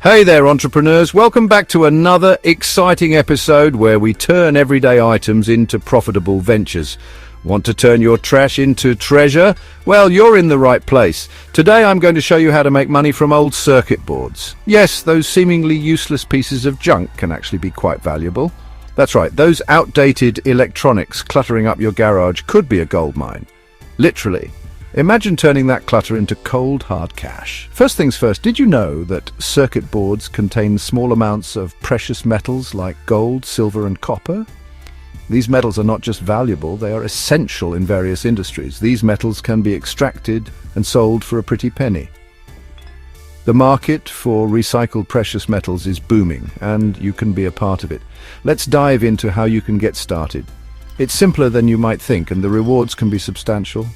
Hey there, entrepreneurs. Welcome back to another exciting episode where we turn everyday items into profitable ventures. Want to turn your trash into treasure? Well, you're in the right place. Today I'm going to show you how to make money from old circuit boards. Yes, those seemingly useless pieces of junk can actually be quite valuable. That's right, those outdated electronics cluttering up your garage could be a gold mine. Literally. Imagine turning that clutter into cold, hard cash. First things first, did you know that circuit boards contain small amounts of precious metals like gold, silver, and copper? These metals are not just valuable, they are essential in various industries. These metals can be extracted and sold for a pretty penny. The market for recycled precious metals is booming, and you can be a part of it. Let's dive into how you can get started. It's simpler than you might think, and the rewards can be substantial.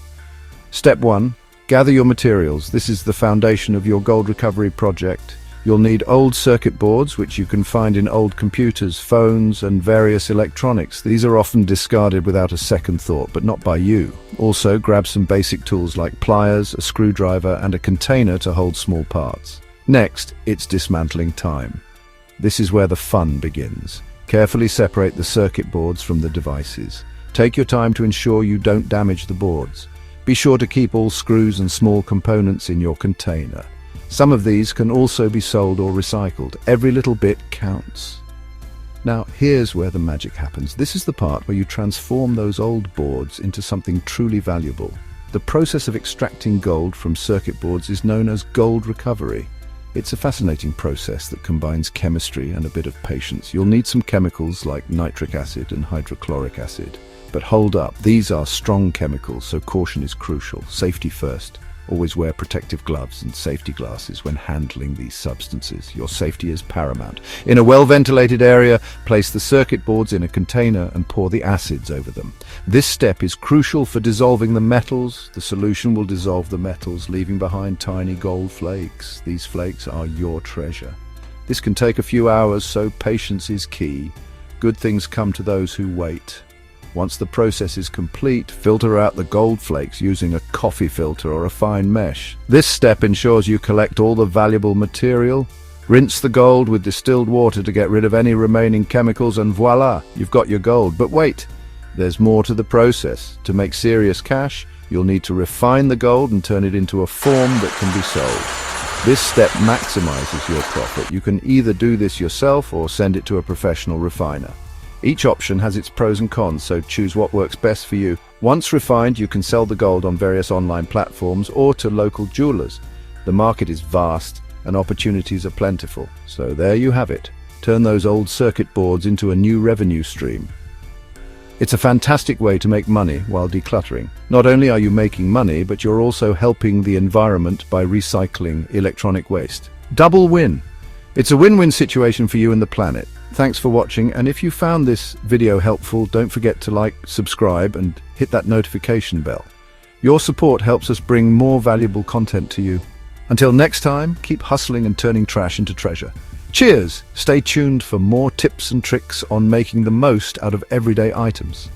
Step 1. Gather your materials. This is the foundation of your gold recovery project. You'll need old circuit boards, which you can find in old computers, phones, and various electronics. These are often discarded without a second thought, but not by you. Also, grab some basic tools like pliers, a screwdriver, and a container to hold small parts. Next, it's dismantling time. This is where the fun begins. Carefully separate the circuit boards from the devices. Take your time to ensure you don't damage the boards. Be sure to keep all screws and small components in your container. Some of these can also be sold or recycled. Every little bit counts. Now, here's where the magic happens. This is the part where you transform those old boards into something truly valuable. The process of extracting gold from circuit boards is known as gold recovery. It's a fascinating process that combines chemistry and a bit of patience. You'll need some chemicals like nitric acid and hydrochloric acid. But hold up, these are strong chemicals, so caution is crucial. Safety first. Always wear protective gloves and safety glasses when handling these substances. Your safety is paramount. In a well-ventilated area, place the circuit boards in a container and pour the acids over them. This step is crucial for dissolving the metals. The solution will dissolve the metals, leaving behind tiny gold flakes. These flakes are your treasure. This can take a few hours, so patience is key. Good things come to those who wait. Once the process is complete, filter out the gold flakes using a coffee filter or a fine mesh. This step ensures you collect all the valuable material. Rinse the gold with distilled water to get rid of any remaining chemicals, and voila, you've got your gold. But wait, there's more to the process. To make serious cash, you'll need to refine the gold and turn it into a form that can be sold. This step maximizes your profit. You can either do this yourself or send it to a professional refiner. Each option has its pros and cons, so choose what works best for you. Once refined, you can sell the gold on various online platforms or to local jewelers. The market is vast and opportunities are plentiful. So there you have it. Turn those old circuit boards into a new revenue stream. It's a fantastic way to make money while decluttering. Not only are you making money, but you're also helping the environment by recycling electronic waste. Double win. It's a win-win situation for you and the planet. Thanks for watching, and if you found this video helpful, don't forget to like, subscribe, and hit that notification bell. Your support helps us bring more valuable content to you. Until next time, keep hustling and turning trash into treasure. Cheers! Stay tuned for more tips and tricks on making the most out of everyday items.